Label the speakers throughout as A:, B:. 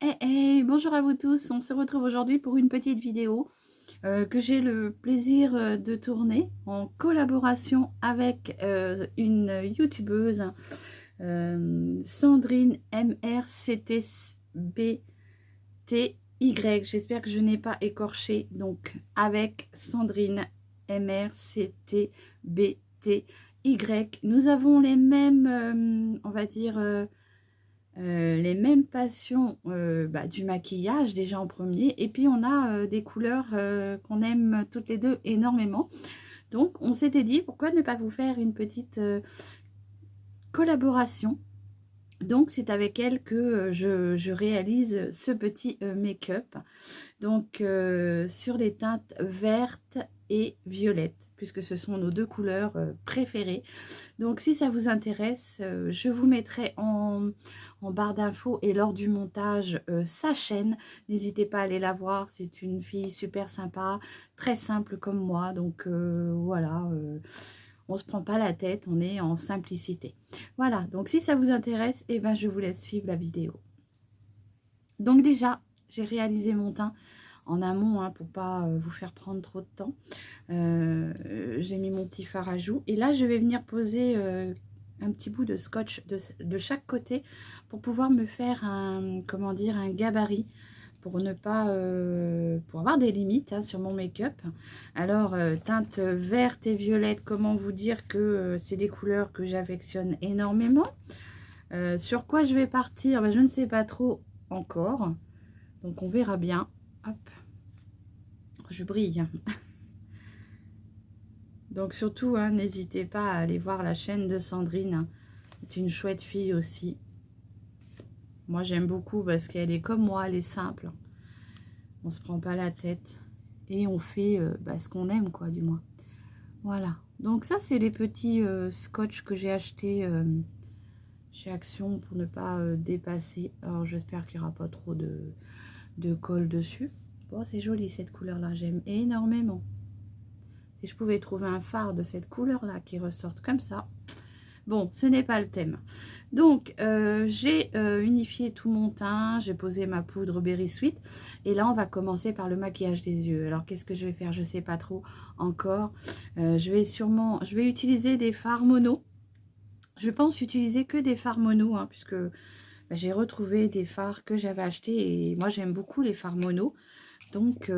A: Bonjour à vous tous, on se retrouve aujourd'hui pour une petite vidéo que j'ai le plaisir de tourner en collaboration avec une youtubeuse, Sandrine MRCTBTY. J'espère que je n'ai pas écorché, donc avec Sandrine MRCTBTY. Nous avons les mêmes, on va dire, les mêmes passions du maquillage déjà en premier, et puis on a des couleurs qu'on aime toutes les deux énormément. Donc on s'était dit pourquoi ne pas vous faire une petite collaboration. Donc c'est avec elle que je réalise ce petit make-up, donc sur les teintes vertes et violettes, puisque ce sont nos deux couleurs préférées. Donc si ça vous intéresse, je vous mettrai en barre d'infos et lors du montage sa chaîne. N'hésitez pas à aller la voir, c'est une fille super sympa, très simple comme moi. Donc voilà, on ne se prend pas la tête, on est en simplicité. Voilà, donc si ça vous intéresse, eh ben, je vous laisse suivre la vidéo. Donc déjà, j'ai réalisé mon teint en amont pour pas vous faire prendre trop de temps. J'ai mis mon petit fard à joues et là je vais venir poser un petit bout de scotch de chaque côté pour pouvoir me faire un, comment dire, un gabarit, pour ne pas pour avoir des limites sur mon make-up. Alors teinte verte et violette, comment vous dire que c'est des couleurs que j'affectionne énormément. Sur quoi je vais partir, je ne sais pas trop encore, donc on verra bien. Hop, je brille. Donc surtout, n'hésitez pas à aller voir la chaîne de Sandrine. C'est une chouette fille aussi. Moi, j'aime beaucoup parce qu'elle est comme moi, elle est simple. On se prend pas la tête. Et on fait ce qu'on aime, quoi, du moins. Voilà. Donc ça, c'est les petits scotch que j'ai achetés chez Action pour ne pas dépasser. Alors, j'espère qu'il n'y aura pas trop de colle dessus. Bon, c'est joli cette couleur-là. J'aime énormément. Si je pouvais trouver un fard de cette couleur-là qui ressorte comme ça. Bon, ce n'est pas le thème. Donc, j'ai unifié tout mon teint. J'ai posé ma poudre Berry Sweet. Et là, on va commencer par le maquillage des yeux. Alors, qu'est-ce que je vais faire? Je ne sais pas trop encore. Je vais utiliser des fards mono. Je pense utiliser que des fards mono, puisque j'ai retrouvé des fards que j'avais achetés. Et moi, j'aime beaucoup les fards mono. Donc,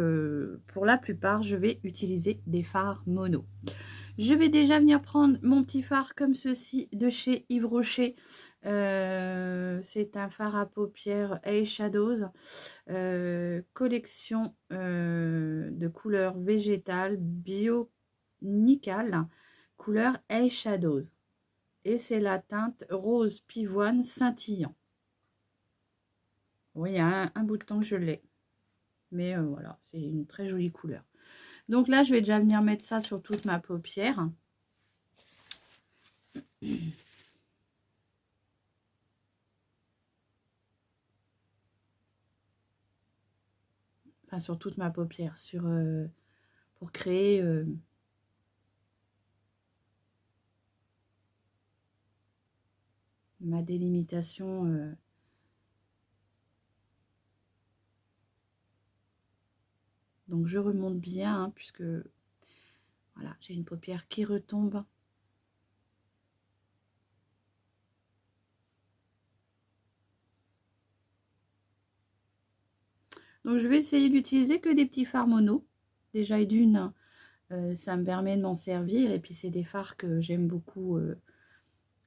A: pour la plupart, je vais utiliser des fards mono. Je vais déjà venir prendre mon petit fard comme ceci de chez Yves Rocher. C'est un fard à paupières Eyeshadows, collection de couleurs végétales bio nickel, couleur Eyeshadows. Et c'est la teinte rose pivoine scintillant. Oui, il y a un bout de temps que je l'ai. Mais voilà, c'est une très jolie couleur. Donc là, je vais déjà venir mettre ça sur toute ma paupière. Enfin, sur toute ma paupière, pour créer ma délimitation. Donc je remonte bien, puisque voilà, j'ai une paupière qui retombe. Donc je vais essayer d'utiliser que des petits fards mono. Déjà, et d'une, ça me permet de m'en servir. Et puis c'est des fards que j'aime beaucoup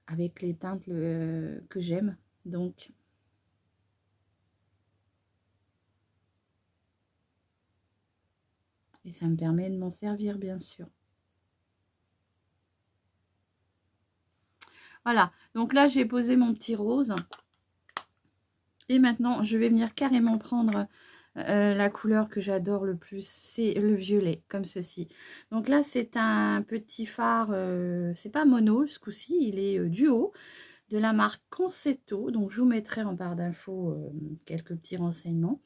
A: avec les teintes que j'aime. Donc et ça me permet de m'en servir, bien sûr. Voilà, donc là j'ai posé mon petit rose. Et maintenant, je vais venir carrément prendre la couleur que j'adore le plus, c'est le violet, comme ceci. Donc là, c'est un petit fard, c'est pas mono ce coup-ci, il est duo, de la marque Concetto. Donc je vous mettrai en barre d'infos quelques petits renseignements.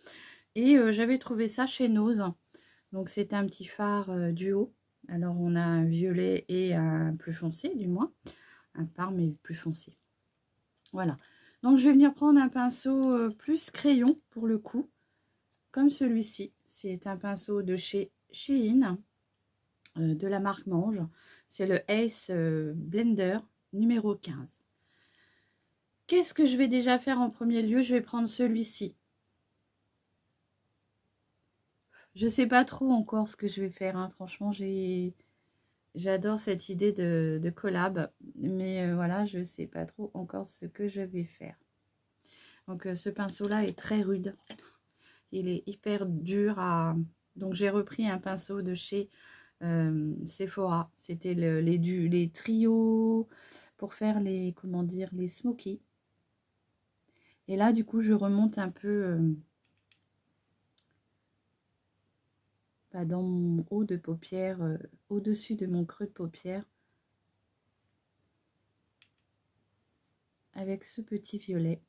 A: Et j'avais trouvé ça chez Nose. Donc c'est un petit fard duo. Alors on a un violet et un plus foncé, du moins. Un fard mais plus foncé. Voilà. Donc, je vais venir prendre un pinceau plus crayon pour le coup, comme celui-ci. C'est un pinceau de chez Shein, de la marque Mange. C'est le Ace Blender numéro 15. Qu'est-ce que je vais déjà faire en premier lieu? Je vais prendre celui-ci. Je sais pas trop encore ce que je vais faire, hein. Franchement, j'adore cette idée de collab. Mais voilà, je sais pas trop encore ce que je vais faire. Donc, ce pinceau-là est très rude. Il est hyper dur à... Donc, j'ai repris un pinceau de chez Sephora. C'était les trios pour faire les, comment dire, les smokies. Et là, du coup, je remonte un peu dans mon haut de paupière, au-dessus de mon creux de paupière, avec ce petit violet.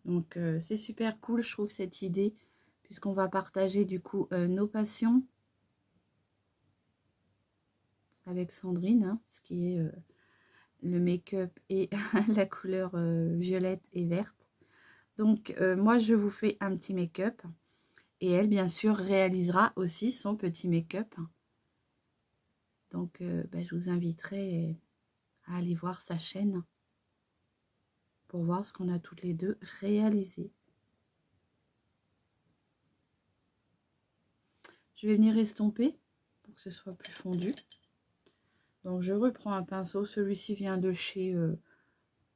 A: Donc, c'est super cool, je trouve, cette idée, puisqu'on va partager, du coup, nos passions avec Sandrine, hein, ce qui est le make-up et la couleur violette et verte. Donc, moi, je vous fais un petit make-up. Et elle, bien sûr, réalisera aussi son petit make-up. Donc, je vous inviterai à aller voir sa chaîne pour voir ce qu'on a toutes les deux réalisé. Je vais venir estomper pour que ce soit plus fondu. Donc, je reprends un pinceau. Celui-ci vient de chez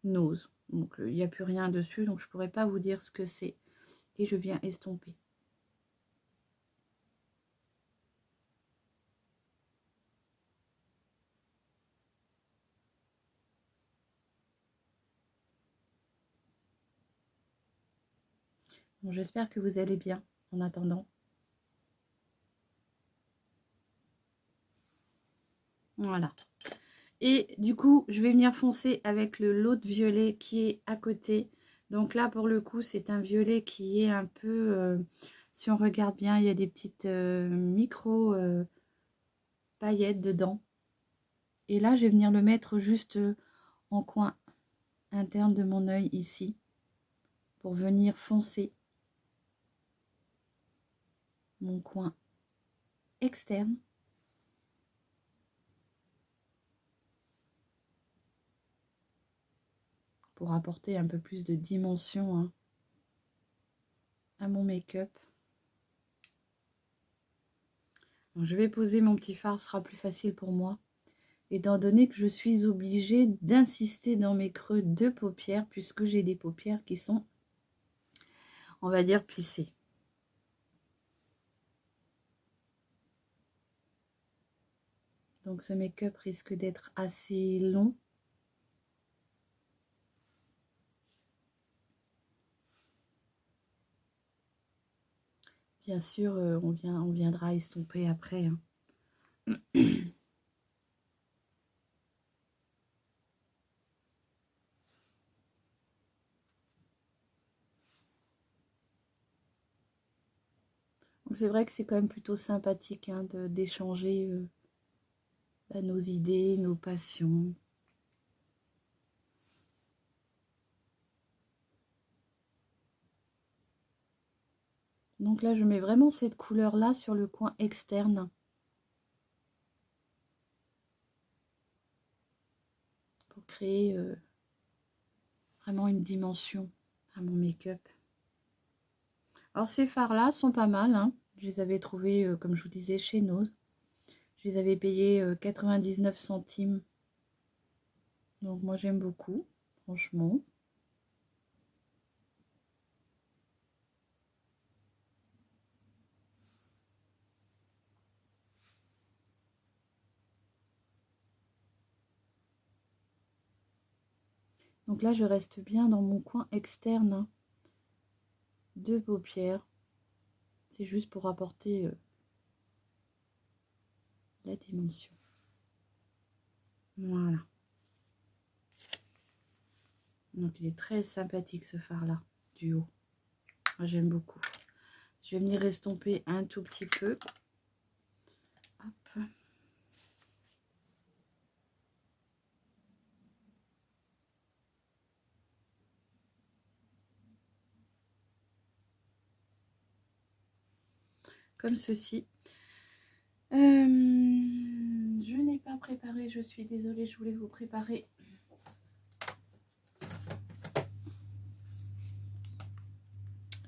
A: Nose. Donc, il n'y a plus rien dessus. Donc, je ne pourrais pas vous dire ce que c'est. Et je viens estomper. Bon, j'espère que vous allez bien en attendant. Voilà. Et du coup, je vais venir foncer avec l'autre violet qui est à côté. Donc là, pour le coup, c'est un violet qui est un peu... si on regarde bien, il y a des petites micro paillettes dedans. Et là, je vais venir le mettre juste en coin interne de mon œil ici. Pour venir foncer mon coin externe. Pour apporter un peu plus de dimension hein, à mon make-up. Je vais poser mon petit fard, ce sera plus facile pour moi. Étant donné que je suis obligée d'insister dans mes creux de paupières, puisque j'ai des paupières qui sont, on va dire, plissées. Donc ce make-up risque d'être assez long. Bien sûr, on viendra estomper après. Hein. C'est vrai que c'est quand même plutôt sympathique hein, d'échanger nos idées, nos passions. Donc là, je mets vraiment cette couleur-là sur le coin externe. Pour créer vraiment une dimension à mon make-up. Alors ces fards-là sont pas mal. Hein. Je les avais trouvés, comme je vous disais, chez Nose. Je les avais payés 99 centimes. Donc moi j'aime beaucoup, franchement. Donc là je reste bien dans mon coin externe de paupières. C'est juste pour apporter la dimension. Voilà. Donc, il est très sympathique, ce fard-là, du haut. Moi, j'aime beaucoup. Je vais venir estomper un tout petit peu. Hop. Comme ceci. Je n'ai pas préparé, je suis désolée, je voulais vous préparer.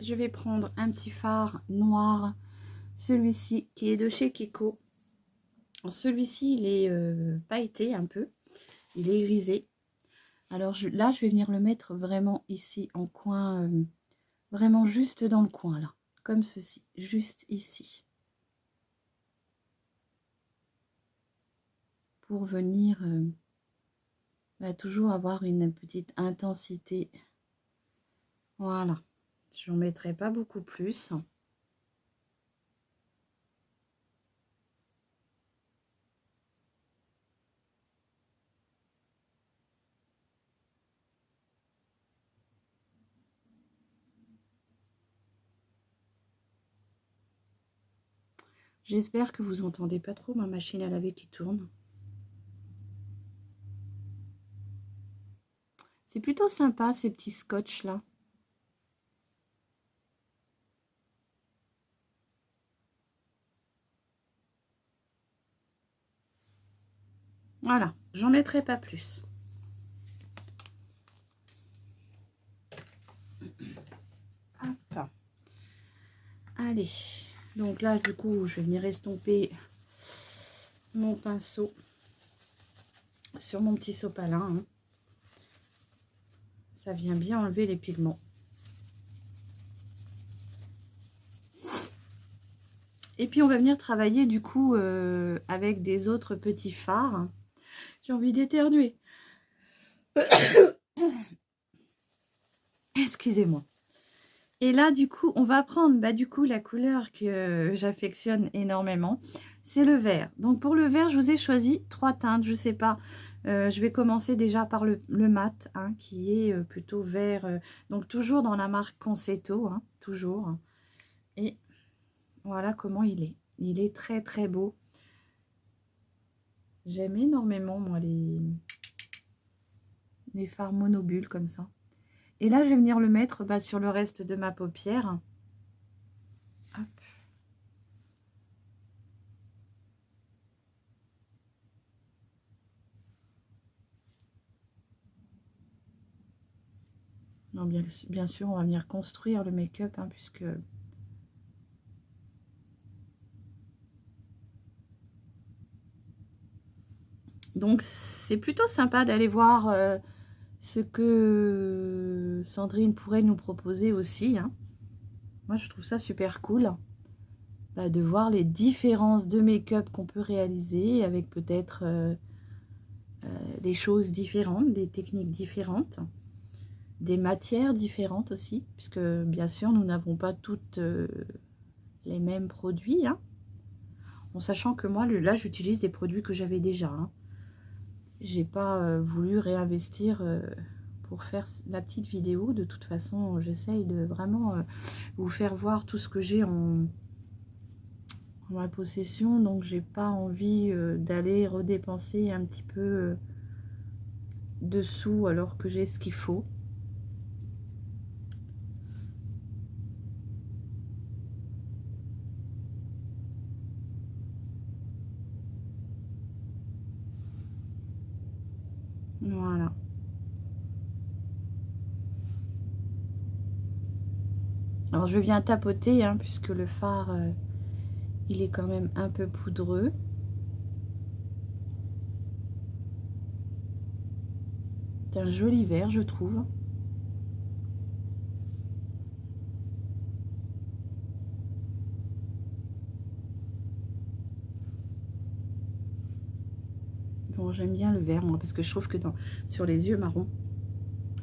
A: Je vais prendre un petit fard noir, celui-ci qui est de chez Kiko. Celui-ci, il est pailleté un peu, il est grisé. Alors là, je vais venir le mettre vraiment ici, en coin, vraiment juste dans le coin, là, comme ceci, juste ici. Pour venir toujours avoir une petite intensité. Voilà. Je n'en mettrai pas beaucoup plus. J'espère que vous entendez pas trop ma machine à laver qui tourne. C'est plutôt sympa ces petits scotch là. Voilà, j'en mettrai pas plus. Hop. Allez, donc là du coup je vais venir estomper mon pinceau sur mon petit sopalin. Hein. Ça vient bien enlever les pigments. Et puis on va venir travailler du coup avec des autres petits fards. J'ai envie d'éternuer. Excusez-moi. Et là, du coup, on va prendre du coup la couleur que j'affectionne énormément. C'est le vert. Donc, pour le vert, je vous ai choisi 3 teintes. Je ne sais pas. Je vais commencer déjà par le mat, hein, qui est plutôt vert. Donc, toujours dans la marque Conceito, hein, toujours. Et voilà comment il est. Il est très, très beau. J'aime énormément, moi, les fards monobulles comme ça. Et là, je vais venir le mettre sur le reste de ma paupière. Hop. Non, bien sûr, on va venir construire le make-up, hein, puisque... Donc, c'est plutôt sympa d'aller voir ce que Sandrine pourrait nous proposer aussi. Hein. Moi, je trouve ça super cool de voir les différences de make-up qu'on peut réaliser avec peut-être des choses différentes, des techniques différentes, des matières différentes aussi, puisque bien sûr, nous n'avons pas toutes les mêmes produits. Hein. En sachant que moi, là, j'utilise des produits que j'avais déjà. Hein. J'ai pas voulu réinvestir pour faire la petite vidéo. De toute façon, j'essaye de vraiment vous faire voir tout ce que j'ai en ma possession. Donc, j'ai pas envie d'aller redépenser un petit peu dessous alors que j'ai ce qu'il faut. Voilà. Alors, je viens tapoter, hein, puisque le fard, il est quand même un peu poudreux. C'est un joli vert, je trouve. Bon, j'aime bien le vert, moi, parce que je trouve que sur les yeux marrons,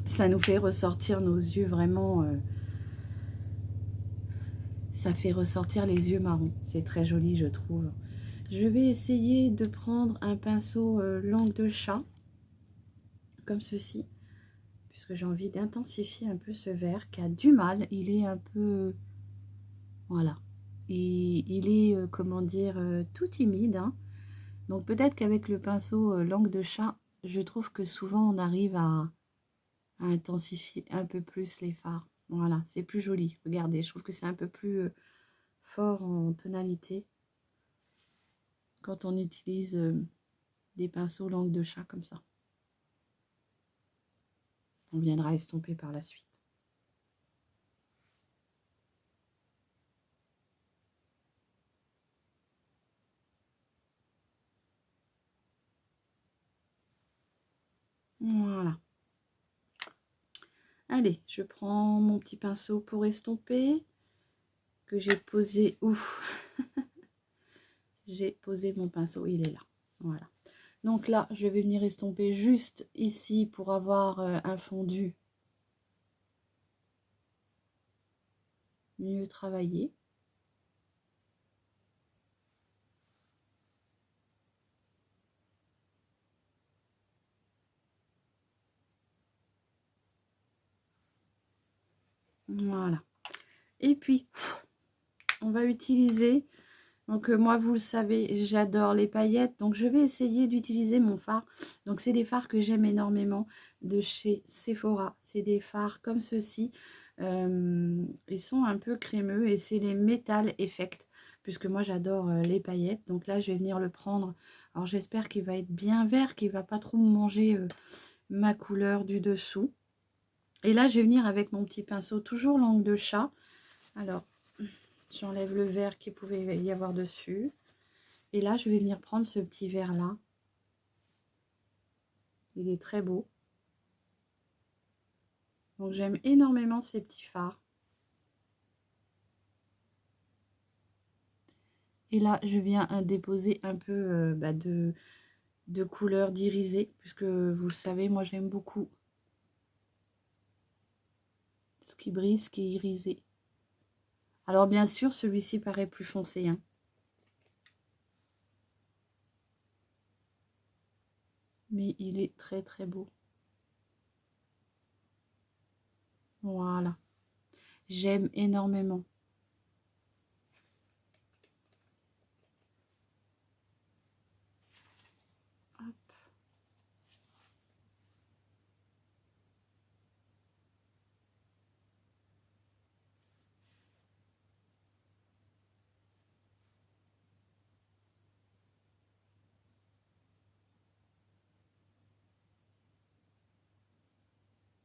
A: ça nous fait ressortir nos yeux vraiment... ça fait ressortir les yeux marrons. C'est très joli, je trouve. Je vais essayer de prendre un pinceau langue de chat, comme ceci, parce que j'ai envie d'intensifier un peu ce vert qui a du mal. Il est un peu... Voilà. Et il est, comment dire, tout timide, hein. Donc peut-être qu'avec le pinceau langue de chat, je trouve que souvent on arrive à intensifier un peu plus les fards. Voilà, c'est plus joli. Regardez, je trouve que c'est un peu plus fort en tonalité quand on utilise des pinceaux langue de chat comme ça. On viendra estomper par la suite. Voilà. Allez, je prends mon petit pinceau pour estomper que j'ai posé. Ouf. J'ai posé mon pinceau, il est là. Voilà. Donc là, je vais venir estomper juste ici pour avoir un fondu mieux travaillé. Voilà. Et puis, on va utiliser... Donc moi, vous le savez, j'adore les paillettes. Donc je vais essayer d'utiliser mon fard. Donc c'est des fards que j'aime énormément de chez Sephora. C'est des fards comme ceci. Ils sont un peu crémeux et c'est les Metal Effect. Puisque moi j'adore les paillettes. Donc là, je vais venir le prendre. Alors j'espère qu'il va être bien vert, qu'il ne va pas trop me manger ma couleur du dessous. Et là, je vais venir avec mon petit pinceau, toujours langue de chat. Alors... J'enlève le vert qui pouvait y avoir dessus. Et là, je vais venir prendre ce petit vert-là. Il est très beau. Donc, j'aime énormément ces petits fards. Et là, je viens déposer un peu de couleur d'irisé. Puisque vous le savez, moi, j'aime beaucoup ce qui brille, ce qui est irisé. Alors, bien sûr, celui-ci paraît plus foncé, hein. Mais il est très, très beau. Voilà. J'aime énormément. Hop.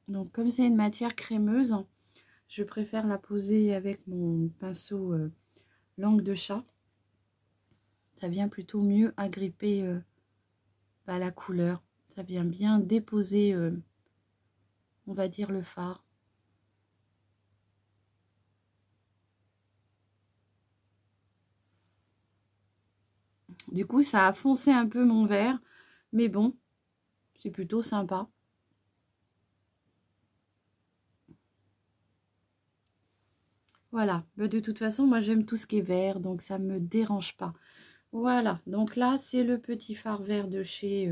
A: Donc, comme c'est une matière crémeuse, je préfère la poser avec mon pinceau langue de chat. Ça vient plutôt mieux agripper la couleur. Ça vient bien déposer, on va dire, le fard. Du coup, ça a foncé un peu mon vert. Mais bon, c'est plutôt sympa. Voilà. De toute façon, moi, j'aime tout ce qui est vert. Donc, ça ne me dérange pas. Voilà. Donc là, c'est le petit fard vert de chez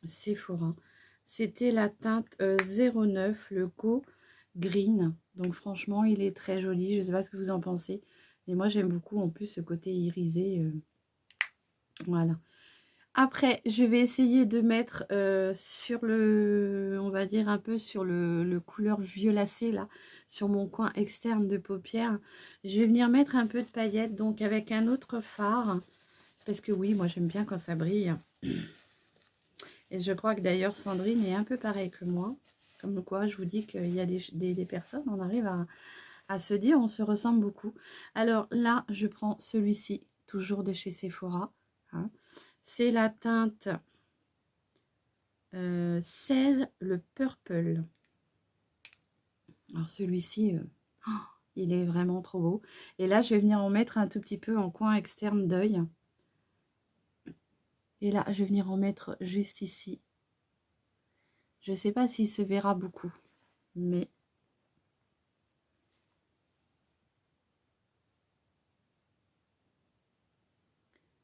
A: Sephora. C'était la teinte 09, le Go Green. Donc franchement, il est très joli. Je ne sais pas ce que vous en pensez. Mais moi, j'aime beaucoup en plus ce côté irisé. Voilà. Après, je vais essayer de mettre sur le, on va dire un peu sur le couleur violacé là, sur mon coin externe de paupière. Je vais venir mettre un peu de paillettes, donc avec un autre fard. Parce que oui, moi j'aime bien quand ça brille. Et je crois que d'ailleurs Sandrine est un peu pareil que moi. Comme quoi, je vous dis qu'il y a des personnes, on arrive à se dire, on se ressemble beaucoup. Alors là, je prends celui-ci, toujours de chez Sephora. Hein. C'est la teinte 16, le Purple. Alors celui-ci, il est vraiment trop beau. Et là, je vais venir en mettre un tout petit peu en coin externe d'œil. Et là, je vais venir en mettre juste ici. Je ne sais pas s'il se verra beaucoup, mais...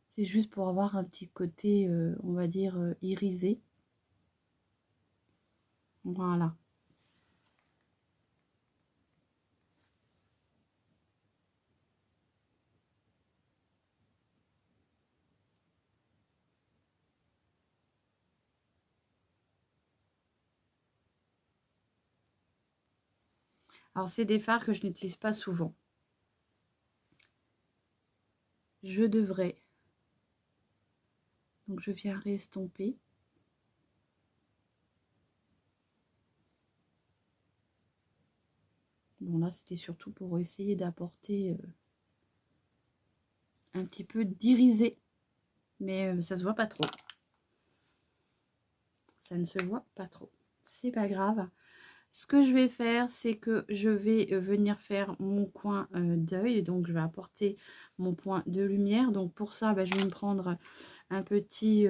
A: C'est juste pour avoir un petit côté, on va dire, irisé. Voilà. Alors, c'est des fards que je n'utilise pas souvent. Je devrais. Donc, je viens restomper. Bon, là, c'était surtout pour essayer d'apporter un petit peu d'irisé. Mais ça se voit pas trop. Ça ne se voit pas trop. C'est pas grave. Ce que je vais faire, c'est que je vais venir faire mon coin d'œil. Donc, je vais apporter mon point de lumière. Donc, pour ça, bah, je vais me prendre un petit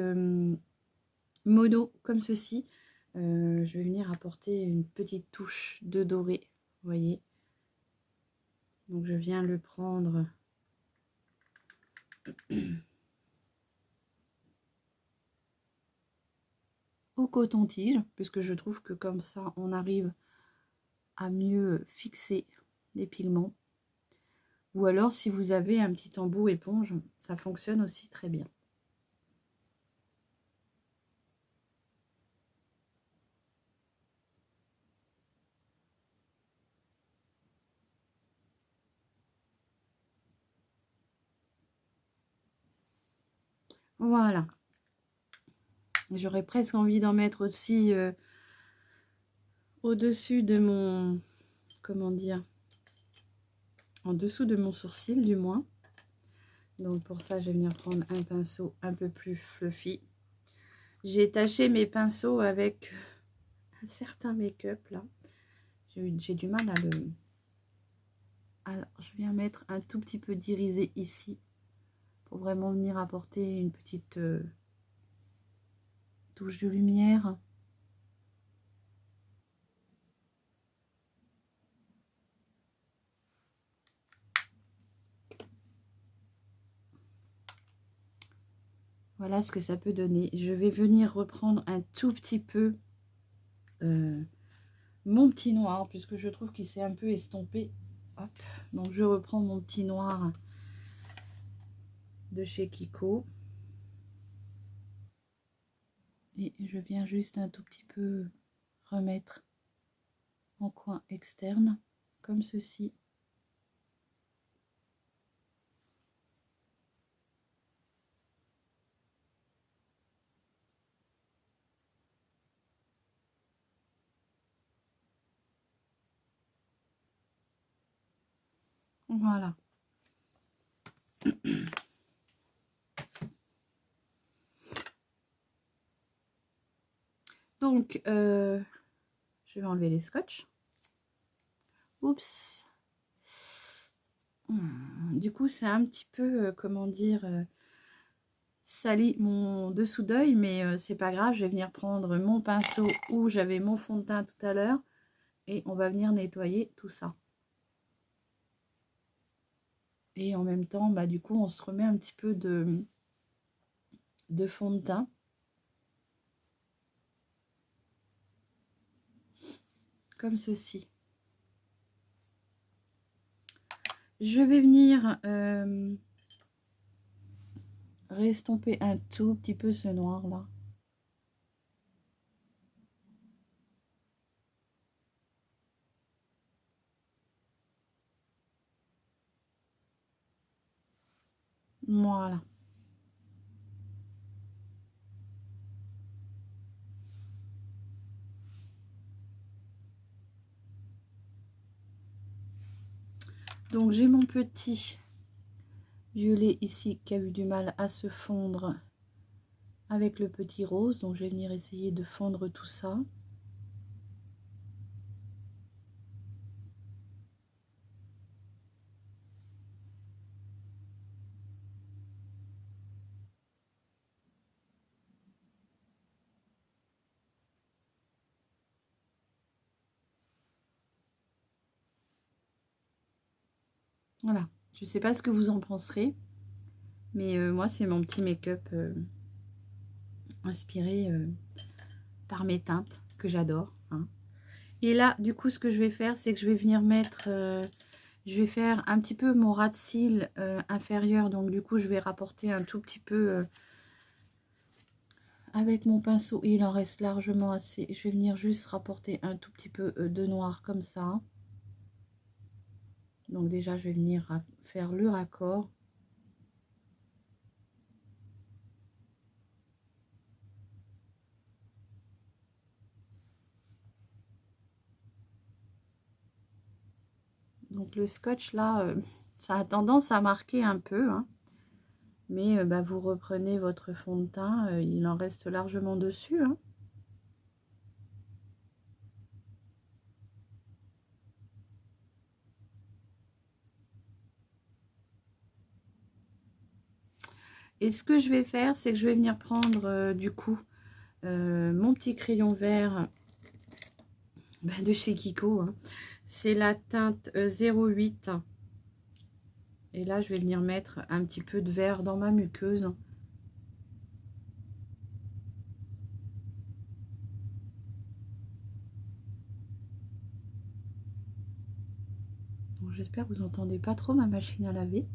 A: mono comme ceci. Je vais venir apporter une petite touche de doré. Vous voyez. Donc, je viens le prendre au coton-tige, puisque je trouve que comme ça, on arrive à mieux fixer les pigments. Ou alors, si vous avez un petit embout éponge, ça fonctionne aussi très bien. Voilà. J'aurais presque envie d'en mettre aussi au-dessus de mon... Comment dire? En dessous de mon sourcil, du moins. Donc, pour ça, je vais venir prendre un pinceau un peu plus fluffy. J'ai taché mes pinceaux avec un certain make-up, là. J'ai du mal à le... Alors, je viens mettre un tout petit peu d'irisé ici. Pour vraiment venir apporter une petite touche de lumière. Voilà ce que ça peut donner. Je vais venir reprendre un tout petit peu mon petit noir, puisque je trouve qu'il s'est un peu estompé. Hop. Donc je reprends mon petit noir de chez Kiko. Et je viens juste un tout petit peu remettre en coin externe, comme ceci. Voilà. Donc, je vais enlever les scotch. Oups. Du coup, c'est un petit peu, comment dire, sali mon dessous d'œil, mais c'est pas grave. Je vais venir prendre mon pinceau où j'avais mon fond de teint tout à l'heure et on va venir nettoyer tout ça. Et en même temps, bah, du coup, on se remet un petit peu de fond de teint. Comme ceci. Je vais venir restomper un tout petit peu ce noir là. Voilà. Donc j'ai mon petit violet ici qui a eu du mal à se fondre avec le petit rose. Donc je vais venir essayer de fondre tout ça. Voilà. Je ne sais pas ce que vous en penserez. Mais moi, c'est mon petit make-up inspiré par mes teintes que j'adore. Hein. Et là, du coup, ce que je vais faire, c'est que je vais venir mettre... je vais faire un petit peu mon ras de cils inférieur. Donc, du coup, je vais rapporter un tout petit peu avec mon pinceau. Il en reste largement assez. Je vais venir juste rapporter un tout petit peu de noir comme ça. Donc déjà, je vais venir faire le raccord. Donc le scotch là, ça a tendance à marquer un peu, hein. Mais bah, vous reprenez votre fond de teint, il en reste largement dessus, hein. Et ce que je vais faire, c'est que je vais venir prendre du coup mon petit crayon vert de chez Kiko, hein. C'est la teinte 08. Et là, je vais venir mettre un petit peu de vert dans ma muqueuse. J'espère que vous n'entendez pas trop ma machine à laver.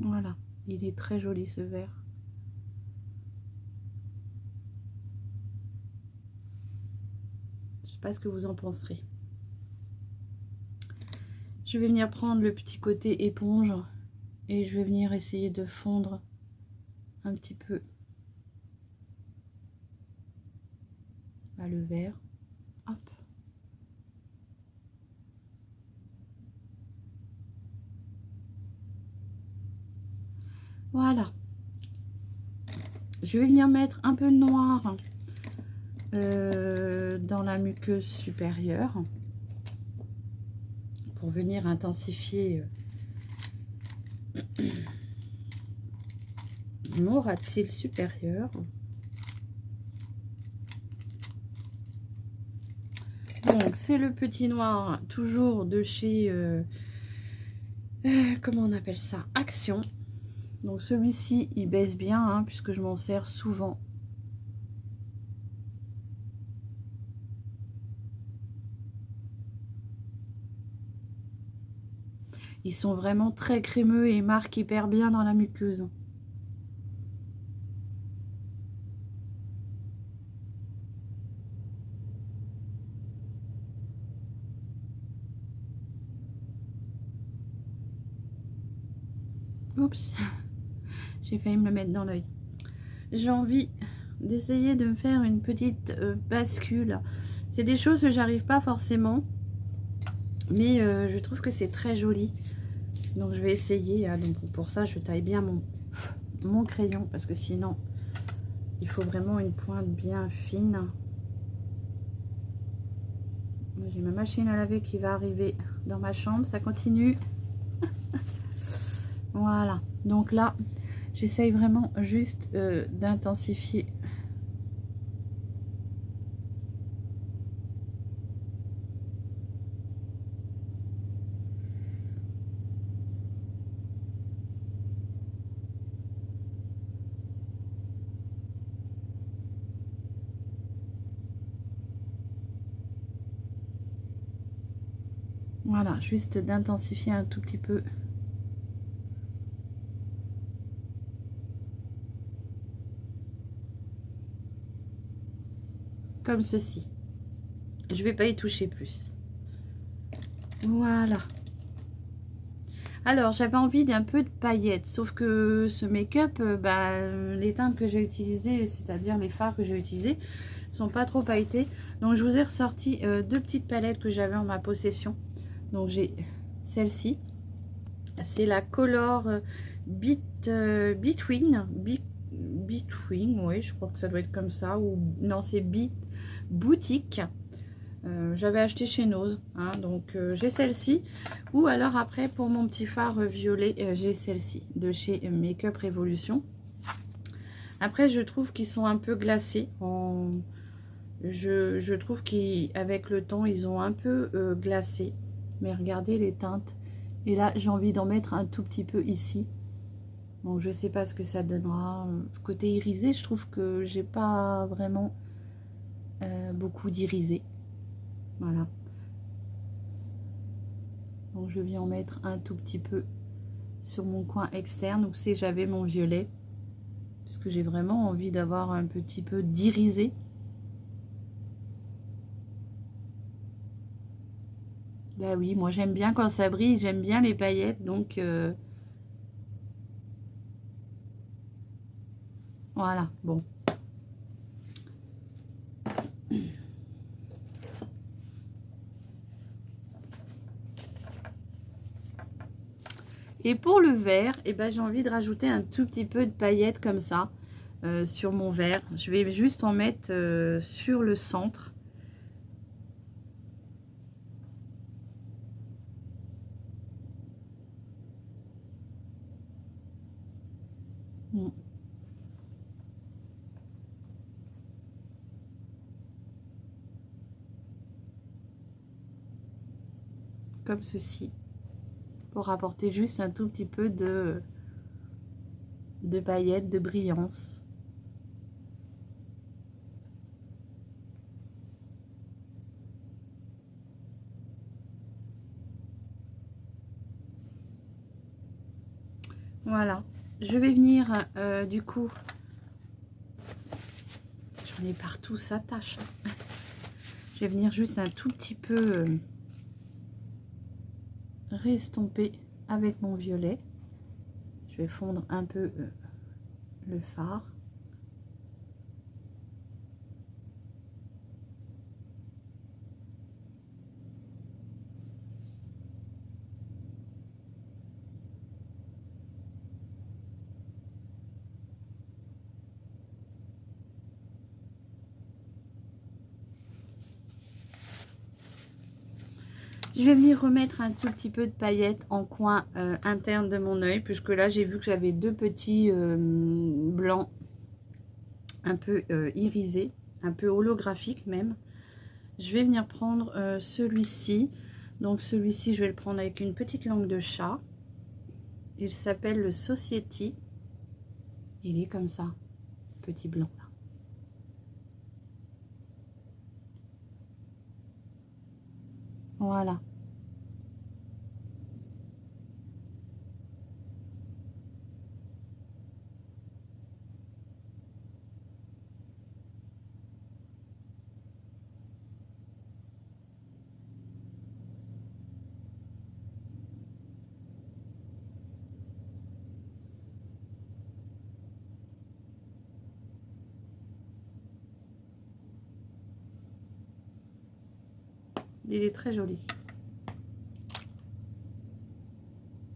A: Voilà, il est très joli ce vert. Je ne sais pas ce que vous en penserez. Je vais venir prendre le petit côté éponge et je vais venir essayer de fondre un petit peu le vert. Hop. Voilà. Je vais venir mettre un peu de noir dans la muqueuse supérieure pour venir intensifier mon ras de cils supérieur. Donc c'est le petit noir toujours de chez comment on appelle ça, Action. Donc celui-ci il baisse bien, hein, puisque je m'en sers souvent. Ils sont vraiment très crémeux et marquent hyper bien dans la muqueuse. Oups, j'ai failli me le mettre dans l'œil. J'ai envie d'essayer de me faire une petite bascule. C'est des choses que j'arrive pas forcément, mais je trouve que c'est très joli. Donc je vais essayer, hein. Donc pour ça je taille bien mon crayon, parce que sinon il faut vraiment une pointe bien fine. J'ai ma machine à laver qui va arriver dans ma chambre, ça continue. Voilà, donc là j'essaye vraiment juste d'intensifier. Voilà, juste d'intensifier un tout petit peu. Comme ceci. Je vais pas y toucher plus. Voilà. Alors, j'avais envie d'un peu de paillettes, sauf que ce make-up, les teintes que j'ai utilisées, c'est-à-dire les fards que j'ai utilisés, sont pas trop pailletés. Donc, je vous ai ressorti deux petites palettes que j'avais en ma possession. Donc, j'ai celle-ci. C'est la Color Between, oui, je crois que ça doit être comme ça. Ou non, c'est Boutique. J'avais acheté chez Nose, hein, donc j'ai celle-ci. Ou alors après pour mon petit fard violet, j'ai celle-ci de chez Make-up Révolution. Après je trouve qu'ils sont un peu glacés. Je trouve qu'avec le temps ils ont un peu glacé. Mais regardez les teintes. Et là j'ai envie d'en mettre un tout petit peu ici. Donc je sais pas ce que ça donnera. Côté irisé, je trouve que j'ai pas vraiment beaucoup d'irisé. Voilà. Donc je viens en mettre un tout petit peu sur mon coin externe où c'est j'avais mon violet. Parce que j'ai vraiment envie d'avoir un petit peu d'irisé. Bah oui, moi j'aime bien quand ça brille, j'aime bien les paillettes, donc voilà, bon. Et pour le vert, eh ben, j'ai envie de rajouter un tout petit peu de paillettes comme ça sur mon vert. Je vais juste en mettre sur le centre. Bon. Comme ceci. Pour apporter juste un tout petit peu de paillettes, de brillance. Voilà. Je vais venir du coup, j'en ai partout, ça tâche. Je vais venir juste un tout petit peu restomper avec mon violet. Je vais fondre un peu le fard. Je vais venir remettre un tout petit peu de paillettes en coin interne de mon œil, puisque là j'ai vu que j'avais deux petits blancs un peu irisés, un peu holographiques même. Je vais venir prendre celui-ci. Donc celui-ci, je vais le prendre avec une petite langue de chat. Il s'appelle le Society. Il est comme ça, petit blanc là. Voilà. Il est très joli.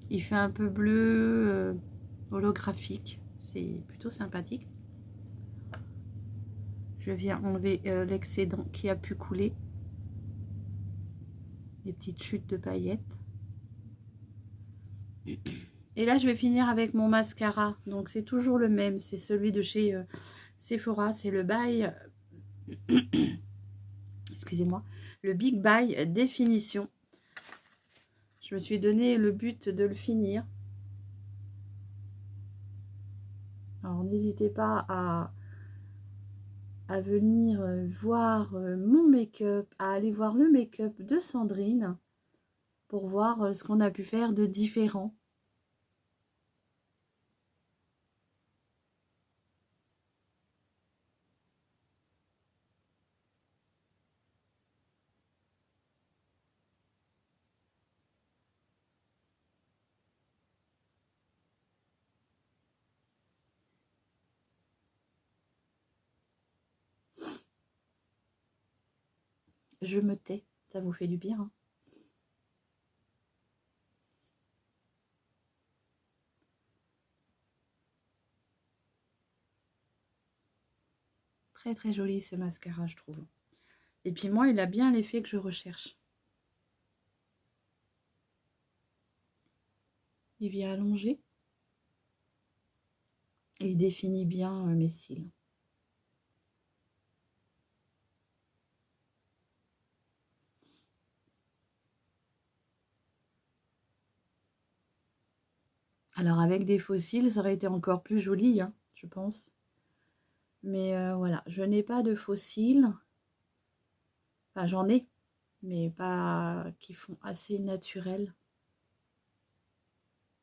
A: Il fait un peu bleu holographique. C'est plutôt sympathique. Je viens enlever l'excédent qui a pu couler. Les petites chutes de paillettes. Et là, je vais finir avec mon mascara. Donc, c'est toujours le même. C'est celui de chez Sephora. C'est le By... Excusez-moi. Le Big By Définition. Je me suis donné le but de le finir. Alors, n'hésitez pas à venir voir mon make-up, à aller voir le make-up de Sandrine pour voir ce qu'on a pu faire de différent. Je me tais, ça vous fait du bien, hein. Très très joli ce mascara, je trouve. Et puis moi, il a bien l'effet que je recherche. Il vient allonger. Et il définit bien mes cils. Alors avec des faux cils, ça aurait été encore plus joli, hein, je pense. Mais voilà, je n'ai pas de faux cils. Enfin, j'en ai, mais pas qui font assez naturel.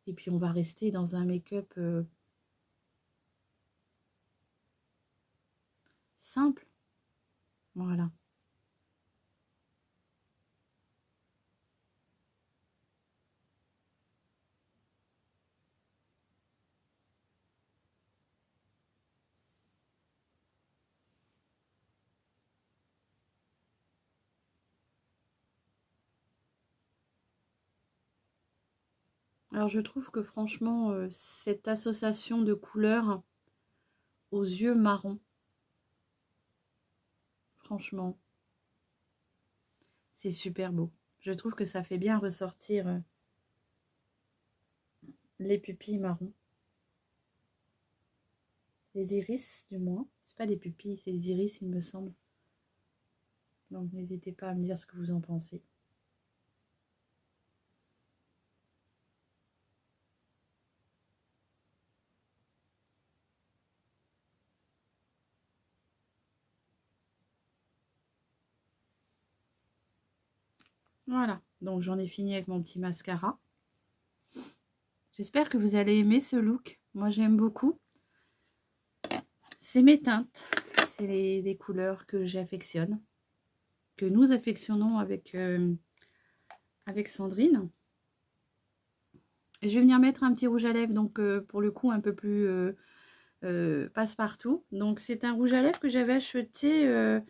A: Et puis on va rester dans un make-up simple. Voilà. Alors je trouve que franchement, cette association de couleurs aux yeux marrons, franchement, c'est super beau. Je trouve que ça fait bien ressortir les pupilles marron. Les iris, du moins. C'est pas des pupilles, c'est des iris, il me semble. Donc n'hésitez pas à me dire ce que vous en pensez. Voilà, donc j'en ai fini avec mon petit mascara. J'espère que vous allez aimer ce look. Moi, j'aime beaucoup. C'est mes teintes. C'est les couleurs que j'affectionne. Que nous affectionnons avec Sandrine. Et je vais venir mettre un petit rouge à lèvres. Donc, pour le coup, un peu plus passe-partout. Donc, c'est un rouge à lèvres que j'avais acheté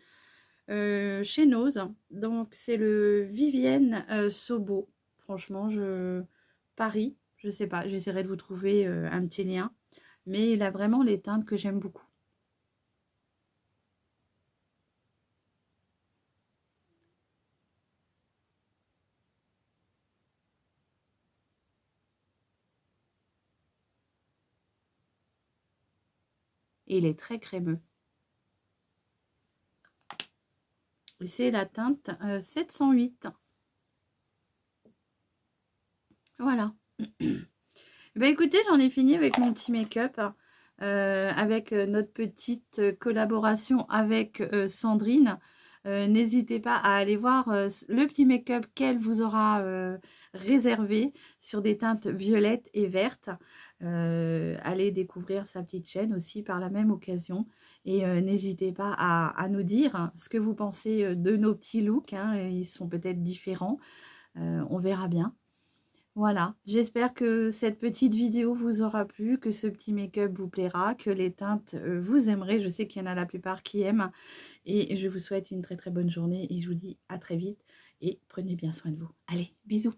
A: chez Nose. Donc, c'est le Vivienne Sobo. Franchement, Paris. Je sais pas, j'essaierai de vous trouver un petit lien. Mais il a vraiment les teintes que j'aime beaucoup. Et il est très crémeux. Et c'est la teinte 708. Voilà. Ben écoutez, j'en ai fini avec mon petit make-up. Avec notre petite collaboration avec Sandrine. N'hésitez pas à aller voir le petit make-up qu'elle vous aura réservé sur des teintes violettes et vertes. Allez découvrir sa petite chaîne aussi par la même occasion. Et n'hésitez pas à nous dire ce que vous pensez de nos petits looks. Hein. Ils sont peut-être différents. On verra bien. Voilà, j'espère que cette petite vidéo vous aura plu, que ce petit make-up vous plaira, que les teintes vous aimerez. Je sais qu'il y en a la plupart qui aiment. Et je vous souhaite une très très bonne journée et je vous dis à très vite et prenez bien soin de vous. Allez, bisous!